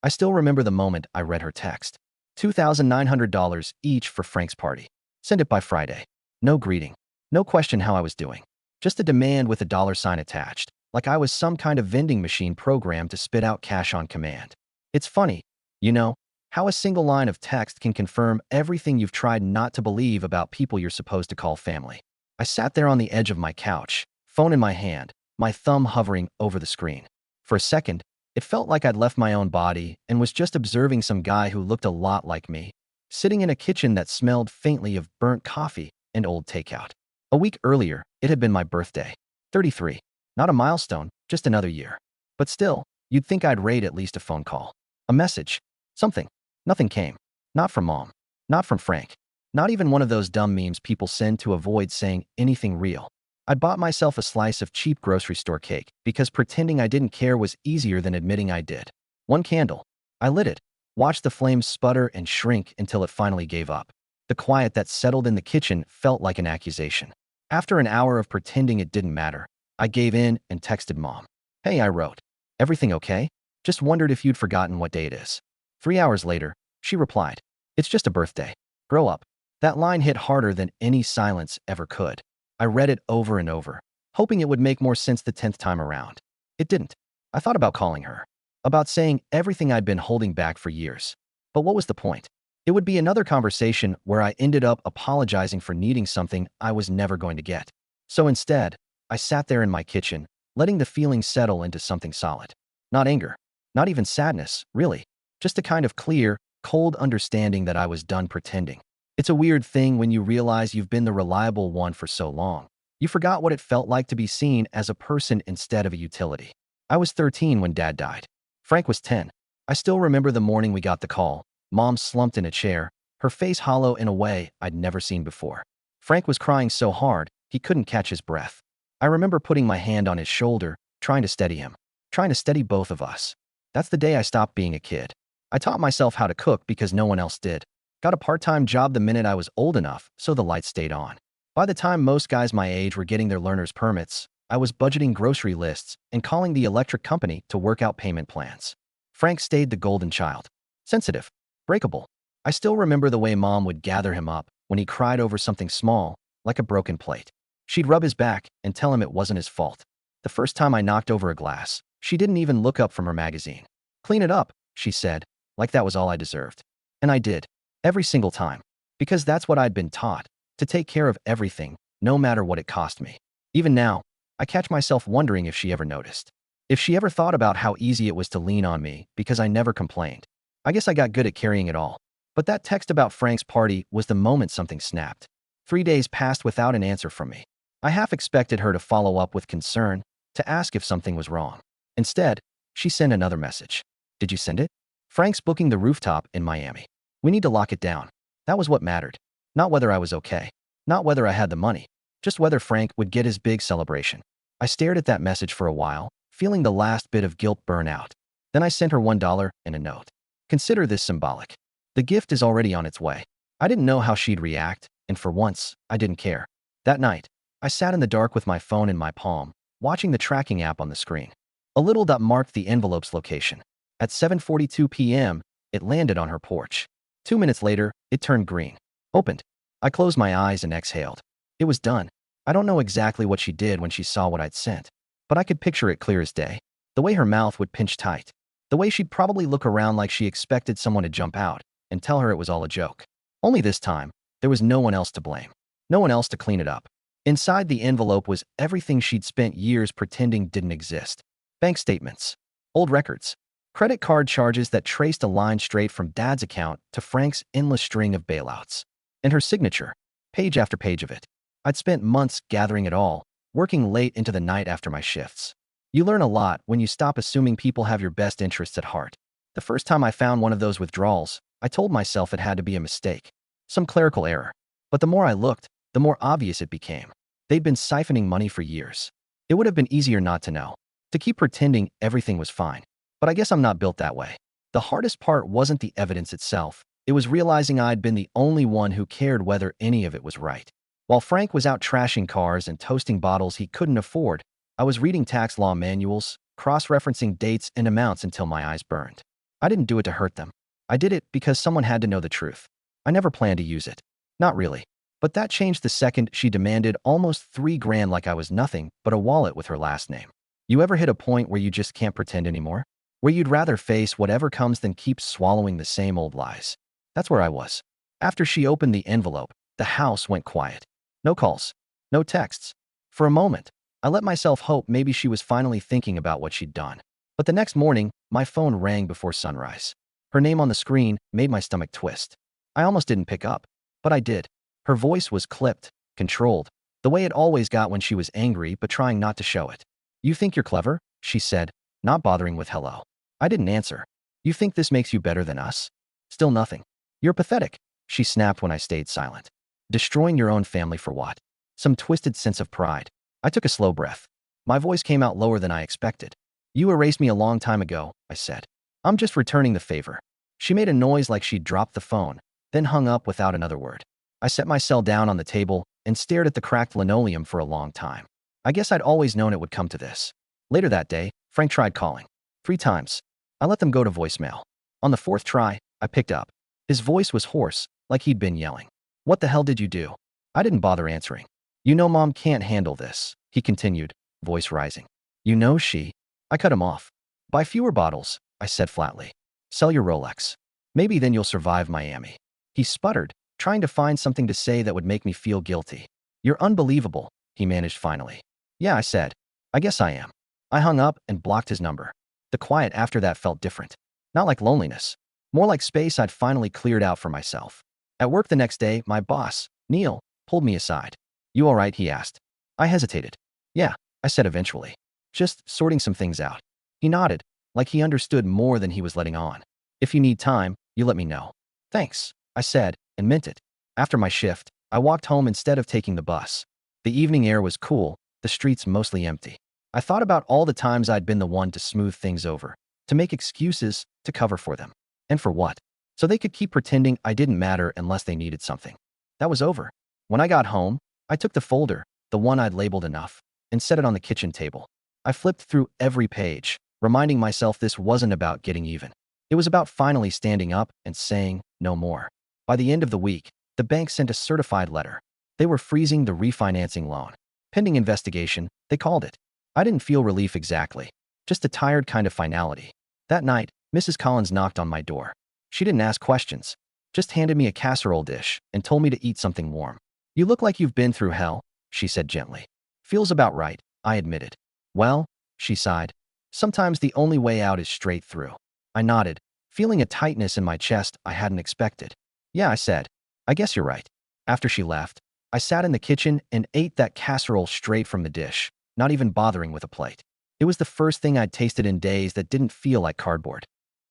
I still remember the moment I read her text. $2,900 each for Frank's party. Send it by Friday. No greeting. No question how I was doing. Just a demand with a dollar sign attached, like I was some kind of vending machine programmed to spit out cash on command. It's funny, you know, how a single line of text can confirm everything you've tried not to believe about people you're supposed to call family. I sat there on the edge of my couch, phone in my hand, my thumb hovering over the screen. For a second, it felt like I'd left my own body and was just observing some guy who looked a lot like me, sitting in a kitchen that smelled faintly of burnt coffee and old takeout. A week earlier, it had been my birthday. 33. Not a milestone, just another year. But still, you'd think I'd rate at least a phone call. A message. Something. Nothing came. Not from Mom. Not from Frank. Not even one of those dumb memes people send to avoid saying anything real. I bought myself a slice of cheap grocery store cake because pretending I didn't care was easier than admitting I did. One candle. I lit it, watched the flames sputter and shrink until it finally gave up. The quiet that settled in the kitchen felt like an accusation. After an hour of pretending it didn't matter, I gave in and texted Mom. Hey, I wrote. Everything okay? Just wondered if you'd forgotten what day it is. 3 hours later, she replied. It's just a birthday. Grow up. That line hit harder than any silence ever could. I read it over and over, hoping it would make more sense the 10th time around. It didn't. I thought about calling her, about saying everything I'd been holding back for years. But what was the point? It would be another conversation where I ended up apologizing for needing something I was never going to get. So instead, I sat there in my kitchen, letting the feeling settle into something solid. Not anger, not even sadness, really. Just a kind of clear, cold understanding that I was done pretending. It's a weird thing when you realize you've been the reliable one for so long. You forgot what it felt like to be seen as a person instead of a utility. I was 13 when Dad died. Frank was 10. I still remember the morning we got the call. Mom slumped in a chair, her face hollow in a way I'd never seen before. Frank was crying so hard, he couldn't catch his breath. I remember putting my hand on his shoulder, trying to steady him, trying to steady both of us. That's the day I stopped being a kid. I taught myself how to cook because no one else did. Got a part-time job the minute I was old enough, so the lights stayed on. By the time most guys my age were getting their learner's permits, I was budgeting grocery lists and calling the electric company to work out payment plans. Frank stayed the golden child. Sensitive. Breakable. I still remember the way Mom would gather him up when he cried over something small, like a broken plate. She'd rub his back and tell him it wasn't his fault. The first time I knocked over a glass, she didn't even look up from her magazine. Clean it up, she said, like that was all I deserved. And I did. Every single time. Because that's what I'd been taught, to take care of everything, no matter what it cost me. Even now, I catch myself wondering if she ever noticed. If she ever thought about how easy it was to lean on me because I never complained. I guess I got good at carrying it all. But that text about Frank's party was the moment something snapped. 3 days passed without an answer from me. I half expected her to follow up with concern, to ask if something was wrong. Instead, she sent another message. Did you send it? Frank's booking the rooftop in Miami. We need to lock it down. That was what mattered. Not whether I was okay. Not whether I had the money. Just whether Frank would get his big celebration. I stared at that message for a while, feeling the last bit of guilt burn out. Then I sent her $1 and a note. Consider this symbolic. The gift is already on its way. I didn't know how she'd react, and for once, I didn't care. That night, I sat in the dark with my phone in my palm, watching the tracking app on the screen. A little dot marked the envelope's location. At 7:42 p.m., it landed on her porch. 2 minutes later, it turned green. Opened. I closed my eyes and exhaled. It was done. I don't know exactly what she did when she saw what I'd sent, but I could picture it clear as day. The way her mouth would pinch tight. The way she'd probably look around like she expected someone to jump out and tell her it was all a joke. Only this time, there was no one else to blame. No one else to clean it up. Inside the envelope was everything she'd spent years pretending didn't exist. Bank statements. Old records. Credit card charges that traced a line straight from Dad's account to Frank's endless string of bailouts. And her signature. Page after page of it. I'd spent months gathering it all, working late into the night after my shifts. You learn a lot when you stop assuming people have your best interests at heart. The first time I found one of those withdrawals, I told myself it had to be a mistake. Some clerical error. But the more I looked, the more obvious it became. They'd been siphoning money for years. It would have been easier not to know. To keep pretending everything was fine. But I guess I'm not built that way. The hardest part wasn't the evidence itself. It was realizing I'd been the only one who cared whether any of it was right. While Frank was out trashing cars and toasting bottles he couldn't afford, I was reading tax law manuals, cross-referencing dates and amounts until my eyes burned. I didn't do it to hurt them. I did it because someone had to know the truth. I never planned to use it. Not really. But that changed the second she demanded almost 3 grand like I was nothing but a wallet with her last name. You ever hit a point where you just can't pretend anymore? Where you'd rather face whatever comes than keep swallowing the same old lies? That's where I was. After she opened the envelope, the house went quiet. No calls. No texts. For a moment, I let myself hope maybe she was finally thinking about what she'd done. But the next morning, my phone rang before sunrise. Her name on the screen made my stomach twist. I almost didn't pick up, but I did. Her voice was clipped, controlled, the way it always got when she was angry but trying not to show it. "You think you're clever?" she said, not bothering with hello. I didn't answer. "You think this makes you better than us?" Still nothing. "You're pathetic," she snapped when I stayed silent. "Destroying your own family for what?" Some twisted sense of pride. I took a slow breath. My voice came out lower than I expected. "You erased me a long time ago," I said. "I'm just returning the favor." She made a noise like she'd dropped the phone, then hung up without another word. I set my cell down on the table and stared at the cracked linoleum for a long time. I guess I'd always known it would come to this. Later that day, Frank tried calling. 3 times. I let them go to voicemail. On the 4th try, I picked up. His voice was hoarse, like he'd been yelling. "What the hell did you do?" I didn't bother answering. "You know Mom can't handle this," he continued, voice rising. "You know she—" I cut him off. "Buy fewer bottles," I said flatly. "Sell your Rolex. Maybe then you'll survive Miami." He sputtered, trying to find something to say that would make me feel guilty. "You're unbelievable," he managed finally. "Yeah," I said. "I guess I am." I hung up and blocked his number. The quiet after that felt different. Not like loneliness. More like space I'd finally cleared out for myself. At work the next day, my boss, Neil, pulled me aside. "You all right?" he asked. I hesitated. "Yeah," I said eventually. "Just sorting some things out." He nodded, like he understood more than he was letting on. "If you need time, you let me know." "Thanks," I said, and meant it. After my shift, I walked home instead of taking the bus. The evening air was cool, the streets mostly empty. I thought about all the times I'd been the one to smooth things over, to make excuses, to cover for them. And for what? So they could keep pretending I didn't matter unless they needed something. That was over. When I got home, I took the folder, the one I'd labeled enough, and set it on the kitchen table. I flipped through every page, reminding myself this wasn't about getting even. It was about finally standing up and saying no more. By the end of the week, the bank sent a certified letter. They were freezing the refinancing loan. Pending investigation, they called it. I didn't feel relief exactly, just a tired kind of finality. That night, Mrs. Collins knocked on my door. She didn't ask questions, just handed me a casserole dish and told me to eat something warm. "You look like you've been through hell," she said gently. "Feels about right," I admitted. "Well," she sighed, "sometimes the only way out is straight through." I nodded, feeling a tightness in my chest I hadn't expected. "Yeah," I said. "I guess you're right." After she left, I sat in the kitchen and ate that casserole straight from the dish, not even bothering with a plate. It was the first thing I'd tasted in days that didn't feel like cardboard.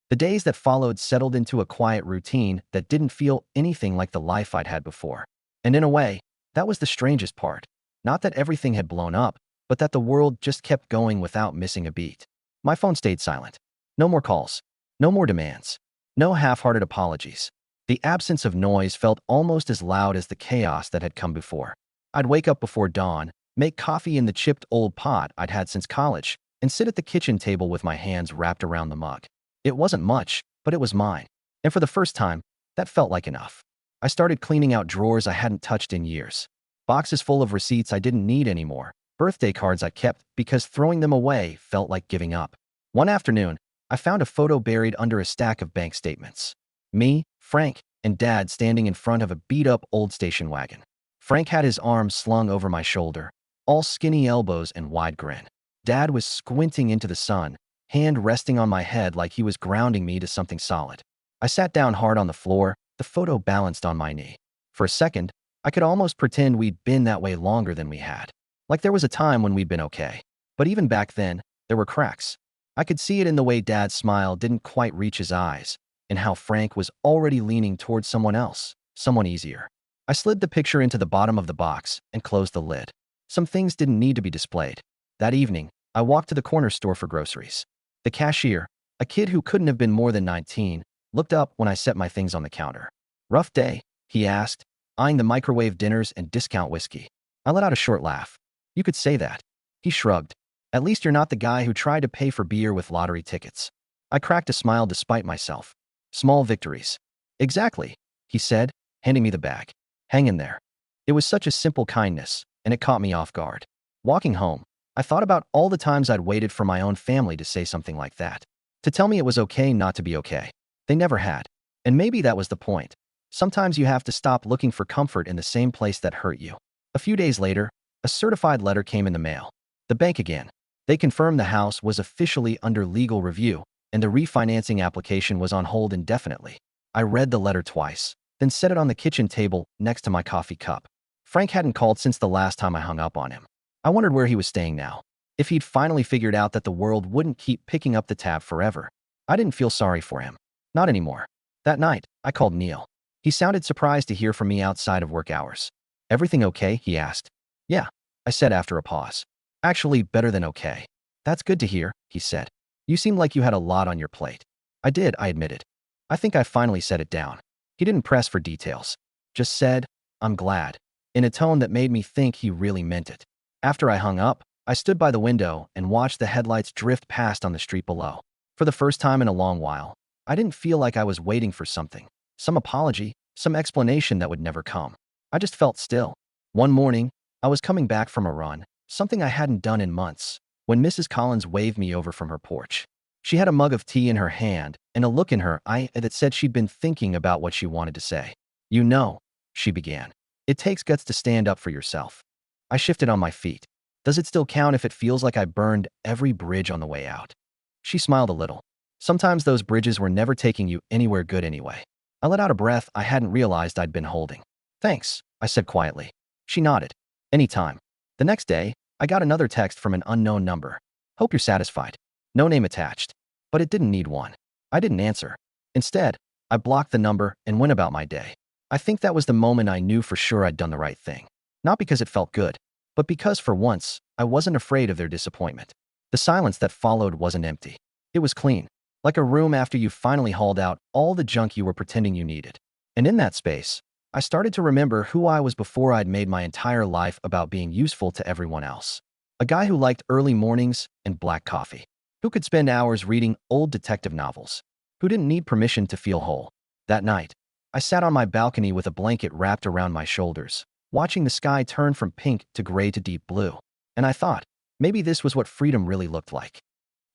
The days that followed settled into a quiet routine that didn't feel anything like the life I'd had before. And in a way, that was the strangest part. Not that everything had blown up, but that the world just kept going without missing a beat. My phone stayed silent. No more calls. No more demands. No half-hearted apologies. The absence of noise felt almost as loud as the chaos that had come before. I'd wake up before dawn, make coffee in the chipped old pot I'd had since college, and sit at the kitchen table with my hands wrapped around the mug. It wasn't much, but it was mine. And for the first time, that felt like enough. I started cleaning out drawers I hadn't touched in years. Boxes full of receipts I didn't need anymore. Birthday cards I kept because throwing them away felt like giving up. One afternoon, I found a photo buried under a stack of bank statements. Me, Frank, and Dad standing in front of a beat-up old station wagon. Frank had his arms slung over my shoulder, all skinny elbows and wide grin. Dad was squinting into the sun, hand resting on my head like he was grounding me to something solid. I sat down hard on the floor, the photo balanced on my knee. For a second, I could almost pretend we'd been that way longer than we had. Like there was a time when we'd been okay. But even back then, there were cracks. I could see it in the way Dad's smile didn't quite reach his eyes, and how Frank was already leaning towards someone else, someone easier. I slid the picture into the bottom of the box and closed the lid. Some things didn't need to be displayed. That evening, I walked to the corner store for groceries. The cashier, a kid who couldn't have been more than 19, looked up when I set my things on the counter. "Rough day?" he asked, eyeing the microwave dinners and discount whiskey. I let out a short laugh. "You could say that." He shrugged. "At least you're not the guy who tried to pay for beer with lottery tickets." I cracked a smile despite myself. Small victories. Exactly, he said, handing me the bag. Hang in there. It was such a simple kindness, and it caught me off guard. Walking home, I thought about all the times I'd waited for my own family to say something like that. To tell me it was okay not to be okay. They never had. And maybe that was the point. Sometimes you have to stop looking for comfort in the same place that hurt you. A few days later, a certified letter came in the mail. The bank again. They confirmed the house was officially under legal review, and the refinancing application was on hold indefinitely. I read the letter twice, then set it on the kitchen table next to my coffee cup. Frank hadn't called since the last time I hung up on him. I wondered where he was staying now. If he'd finally figured out that the world wouldn't keep picking up the tab forever. I didn't feel sorry for him. Not anymore. That night, I called Neil. He sounded surprised to hear from me outside of work hours. Everything okay? He asked. Yeah, I said after a pause. Actually, better than okay. That's good to hear, he said. You seemed like you had a lot on your plate. I did, I admitted. I think I finally set it down. He didn't press for details. Just said, I'm glad, in a tone that made me think he really meant it. After I hung up, I stood by the window and watched the headlights drift past on the street below. For the first time in a long while, I didn't feel like I was waiting for something. Some apology, some explanation that would never come. I just felt still. One morning, I was coming back from a run, something I hadn't done in months, when Mrs. Collins waved me over from her porch. She had a mug of tea in her hand and a look in her eye that said she'd been thinking about what she wanted to say. You know, she began. It takes guts to stand up for yourself. I shifted on my feet. Does it still count if it feels like I burned every bridge on the way out? She smiled a little. Sometimes those bridges were never taking you anywhere good anyway. I let out a breath I hadn't realized I'd been holding. Thanks, I said quietly. She nodded. Anytime. The next day, I got another text from an unknown number. Hope you're satisfied. No name attached. But it didn't need one. I didn't answer. Instead, I blocked the number and went about my day. I think that was the moment I knew for sure I'd done the right thing. Not because it felt good, but because for once, I wasn't afraid of their disappointment. The silence that followed wasn't empty. It was clean, like a room after you finally hauled out all the junk you were pretending you needed. And in that space, I started to remember who I was before I'd made my entire life about being useful to everyone else. A guy who liked early mornings and black coffee. Who could spend hours reading old detective novels. Who didn't need permission to feel whole. That night, I sat on my balcony with a blanket wrapped around my shoulders, watching the sky turn from pink to gray to deep blue. And I thought, maybe this was what freedom really looked like.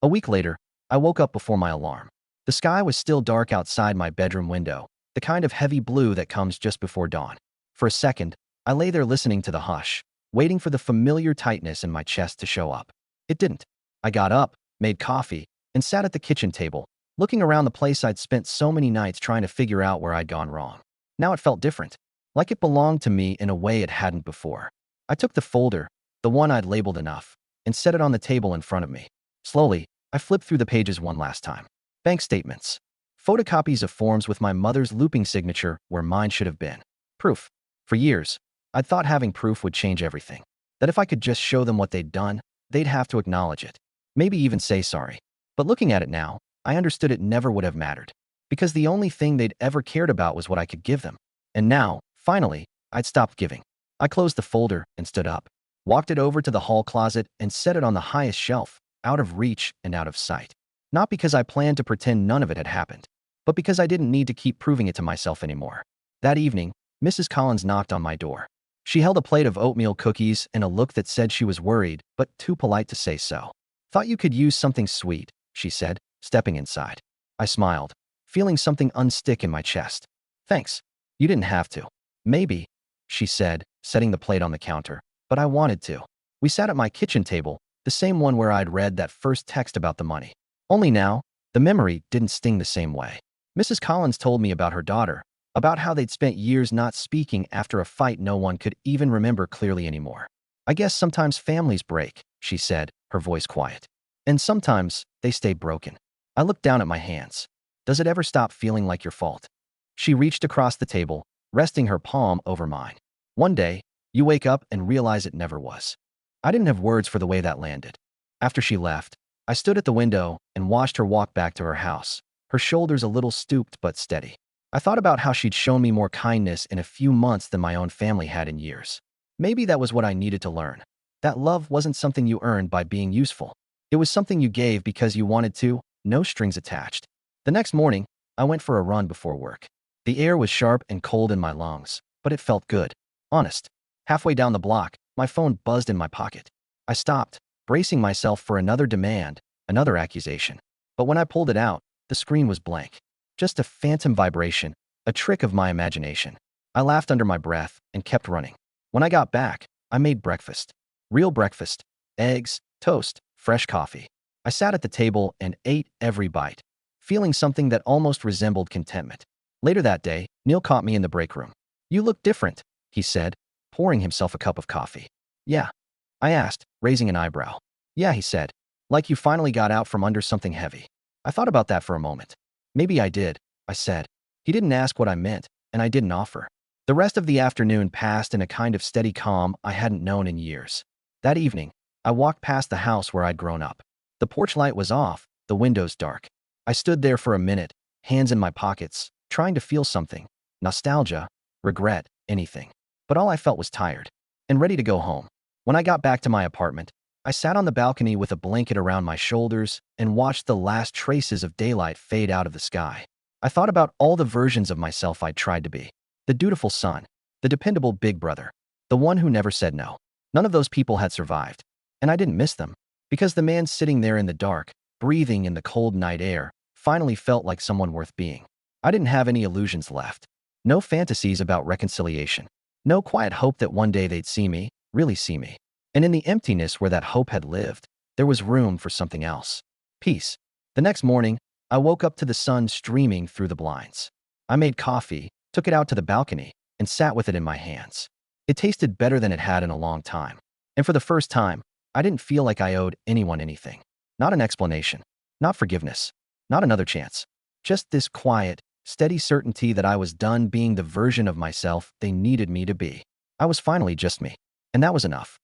A week later, I woke up before my alarm. The sky was still dark outside my bedroom window, the kind of heavy blue that comes just before dawn. For a second, I lay there listening to the hush, waiting for the familiar tightness in my chest to show up. It didn't. I got up, made coffee, and sat at the kitchen table, looking around the place I'd spent so many nights trying to figure out where I'd gone wrong. Now it felt different, like it belonged to me in a way it hadn't before. I took the folder, the one I'd labeled enough, and set it on the table in front of me. Slowly, I flipped through the pages one last time. Bank statements. Photocopies of forms with my mother's looping signature where mine should have been. Proof. For years, I'd thought having proof would change everything. That if I could just show them what they'd done, they'd have to acknowledge it. Maybe even say sorry. But looking at it now, I understood it never would have mattered. Because the only thing they'd ever cared about was what I could give them. And now, finally, I'd stopped giving. I closed the folder and stood up. Walked it over to the hall closet and set it on the highest shelf, out of reach and out of sight. Not because I planned to pretend none of it had happened, but because I didn't need to keep proving it to myself anymore. That evening, Mrs. Collins knocked on my door. She held a plate of oatmeal cookies and a look that said she was worried, but too polite to say so. Thought you could use something sweet, she said, stepping inside. I smiled, feeling something unstick in my chest. Thanks. You didn't have to. Maybe, she said, setting the plate on the counter, but I wanted to. We sat at my kitchen table, the same one where I'd read that first text about the money. Only now, the memory didn't sting the same way. Mrs. Collins told me about her daughter, about how they'd spent years not speaking after a fight no one could even remember clearly anymore. I guess sometimes families break, she said, her voice quiet. And sometimes they stay broken. I looked down at my hands. Does it ever stop feeling like your fault? She reached across the table, resting her palm over mine. One day, you wake up and realize it never was. I didn't have words for the way that landed. After she left, I stood at the window and watched her walk back to her house, her shoulders a little stooped but steady. I thought about how she'd shown me more kindness in a few months than my own family had in years. Maybe that was what I needed to learn. That love wasn't something you earned by being useful. It was something you gave because you wanted to, no strings attached. The next morning, I went for a run before work. The air was sharp and cold in my lungs, but it felt good. Honest. Halfway down the block, my phone buzzed in my pocket. I stopped, bracing myself for another demand, another accusation. But when I pulled it out, the screen was blank. Just a phantom vibration, a trick of my imagination. I laughed under my breath and kept running. When I got back, I made breakfast. Real breakfast. Eggs, toast, fresh coffee. I sat at the table and ate every bite, feeling something that almost resembled contentment. Later that day, Neil caught me in the break room. "You look different," he said, pouring himself a cup of coffee. "Yeah?" I asked, raising an eyebrow. "Yeah," he said, "like you finally got out from under something heavy." I thought about that for a moment. "Maybe I did," I said. He didn't ask what I meant, and I didn't offer. The rest of the afternoon passed in a kind of steady calm I hadn't known in years. That evening, I walked past the house where I'd grown up. The porch light was off, the windows dark. I stood there for a minute, hands in my pockets, trying to feel something. Nostalgia, regret, anything. But all I felt was tired and ready to go home. When I got back to my apartment, I sat on the balcony with a blanket around my shoulders and watched the last traces of daylight fade out of the sky. I thought about all the versions of myself I'd tried to be. The dutiful son, the dependable big brother, the one who never said no. None of those people had survived, and I didn't miss them, because the man sitting there in the dark, breathing in the cold night air, finally felt like someone worth being. I didn't have any illusions left. No fantasies about reconciliation. No quiet hope that one day they'd see me, really see me. And in the emptiness where that hope had lived, there was room for something else. Peace. The next morning, I woke up to the sun streaming through the blinds. I made coffee, took it out to the balcony, and sat with it in my hands. It tasted better than it had in a long time. And for the first time, I didn't feel like I owed anyone anything. Not an explanation. Not forgiveness. Not another chance. Just this quiet, steady certainty that I was done being the version of myself they needed me to be. I was finally just me. And that was enough.